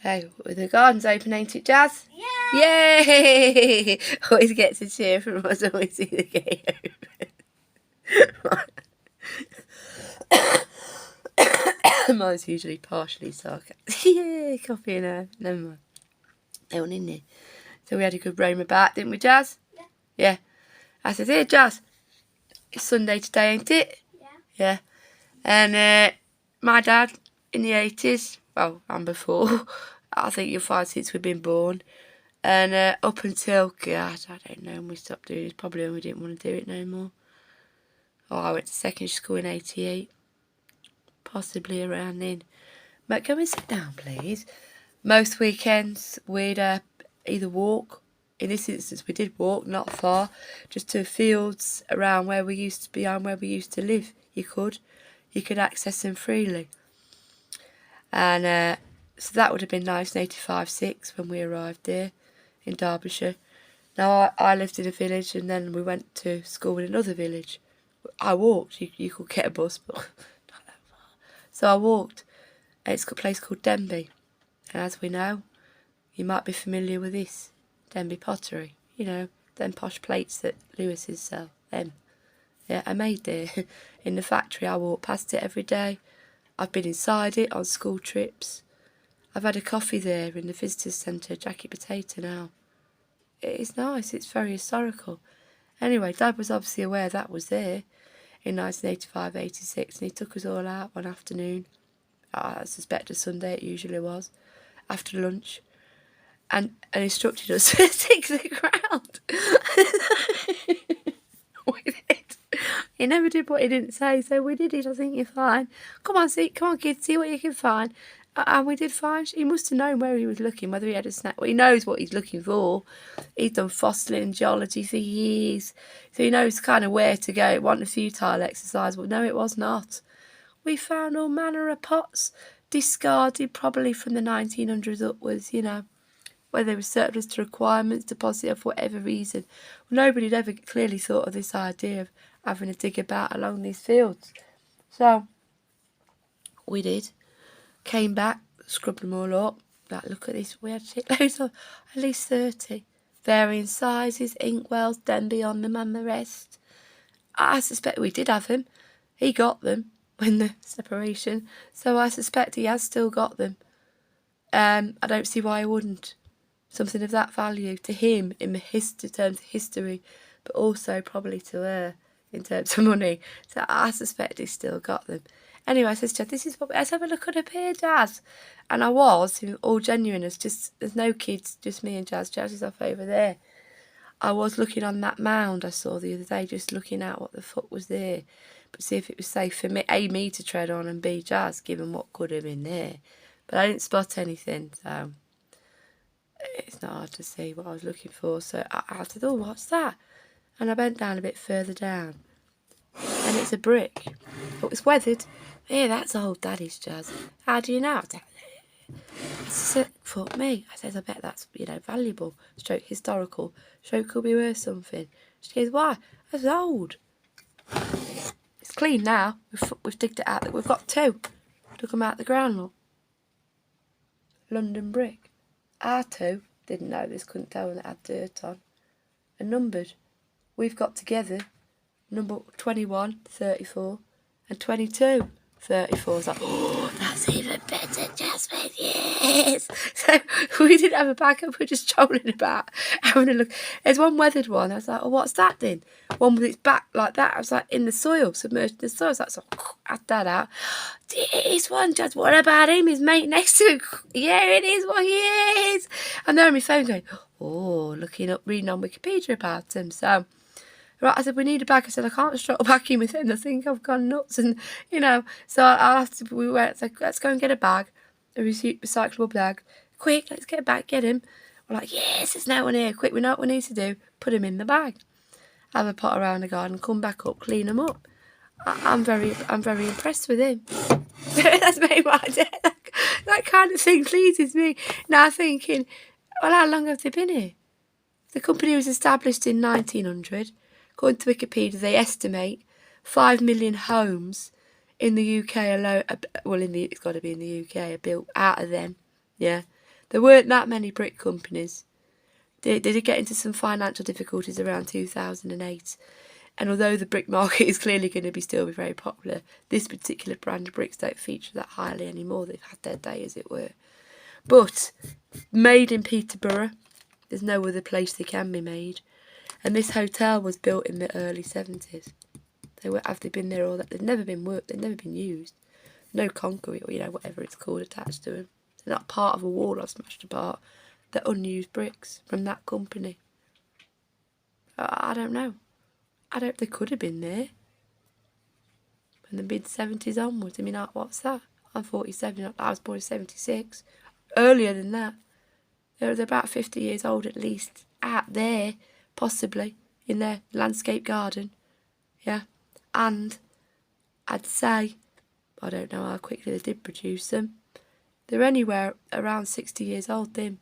Hey, the garden's open, ain't it, Jazz? Yeah. Yay! Always gets a cheer from us when we see the gate open. Mine's usually partially sarcastic. Yeah, coffee in her. Never mind. They went in there. So we had a good roam about, didn't we, Jazz? Yeah. Yeah. I said, here, Jazz. It's Sunday today, ain't it? Yeah. Yeah. And my dad, in the 80s, well, and before, I think you'll find since we've been born, and up until, God, I don't know when we stopped doing it, probably when we didn't want to do it no more. Oh, I went to secondary school in 88, possibly around then. But can we sit down, please? Most weekends we'd either walk. In this instance, we did walk, not far, just to fields around where we used to be and where we used to live. You could access them freely. And so that would have been 1985-6 when we arrived there in Derbyshire. Now, I lived in a village and then we went to school in another village. I walked. You could get a bus, but not that far. So I walked. It's a place called Denby. And as we know, you might be familiar with this. Denby pottery. You know, them posh plates that Lewis's sell. Them. Yeah, I made there. In the factory, I walk past it every day. I've been inside it on school trips. I've had a coffee there in the visitors centre, Jacket Potato now. It is nice, it's very historical. Anyway, Dad was obviously aware that was there in 1985-86 and he took us all out one afternoon. I suspect a Sunday it usually was, after lunch, and instructed us to stick to the ground. We did. He never did what he didn't say, so we did it. I think you're fine. Come on, kids, see what you can find. And we did fine. He must have known where he was looking, whether he had a snack. Well, he knows what he's looking for. He's done fossiling and geology for years, so he knows kind of where to go. It wasn't a futile exercise, but no, it was not. We found all manner of pots, discarded probably from the 1900s upwards, you know, where they were surplus to requirements, deposited for whatever reason. Well, nobody had ever clearly thought of this idea of having a dig about along these fields. So we did. Came back, scrubbed them all up. Like, look at this. We had shitloads of, at least 30. Varying sizes, inkwells, Denby on them and the rest. I suspect we did have them. He got them when the separation. So I suspect he has still got them. I don't see why he wouldn't. Something of that value to him in terms of history, but also probably to her in terms of money. So I suspect he's still got them. Anyway, I said, this is what, let's have a look at up here, Jazz. And I was, in all genuineness, just, there's no kids, just me and Jazz. Jazz is off over there. I was looking on that mound I saw the other day, just looking at what the fuck was there. But see if it was safe for me, A, me to tread on, and B, Jazz, given what could have been there. But I didn't spot anything, so it's not hard to see what I was looking for. So I said, oh, what's that? And I bent down a bit further down. And it's a brick. Oh, it's weathered. Yeah, that's old Daddy's, Jazz. How do you know? I said, fuck me. I said, I bet that's, you know, valuable, stroke historical, stroke could be worth something. She goes, why? It's old. It's clean now. We've digged it out. We've got two. Took them out the ground, look. London brick. Our two didn't know this, couldn't tell when it had dirt on. And numbered. We've got together number 21, 34, and 22, 34. It's like, oh, that's even better, Jasmine, yes. So we didn't have a backup, we were just strolling about, having a look. There's one weathered one. I was like, oh, what's that then? One with its back like that. I was like, in the soil, submerged in the soil. I was like, so I had that out. This one, Jazz, what about him? His mate next to him. Yeah, it is what he is. And they're on my phone going, oh, looking up, reading on Wikipedia about him. So, right, I said, we need a bag. I said, I can't struggle back in with him. I think I've gone nuts. And, you know, so I'll have to, we went, so let's go and get a bag, a recyclable bag. Quick, let's get back, get him. We're like, yes, there's no one here. Quick, we know what we need to do. Put him in the bag. Have a pot around the garden, come back up, clean him up. I'm very impressed with him. That's made my day. That kind of thing pleases me. Now thinking, well, how long have they been here? The company was established in 1900. According to Wikipedia, they estimate 5 million homes in the UK alone. Well, it's got to be in the UK, are built out of them. Yeah, There weren't that many brick companies. They did get into some financial difficulties around 2008. And although the brick market is clearly going to still be very popular, this particular brand of bricks don't feature that highly anymore. They've had their day, as it were. But made in Peterborough, there's no other place they can be made. And this hotel was built in the early 70s. Have they been there all that? They've never been worked. They've never been used. No concrete or whatever it's called attached to them. They're not part of a wall I've smashed apart. They're unused bricks from that company. I don't know. They could have been there. From the mid-70s onwards. I mean, what's that? I'm 47. I was born in 76. Earlier than that. They're about 50 years old at least. Out there, possibly, in their landscape garden. Yeah. And I'd say, I don't know how quickly they did produce them, they're anywhere around 60 years old, them.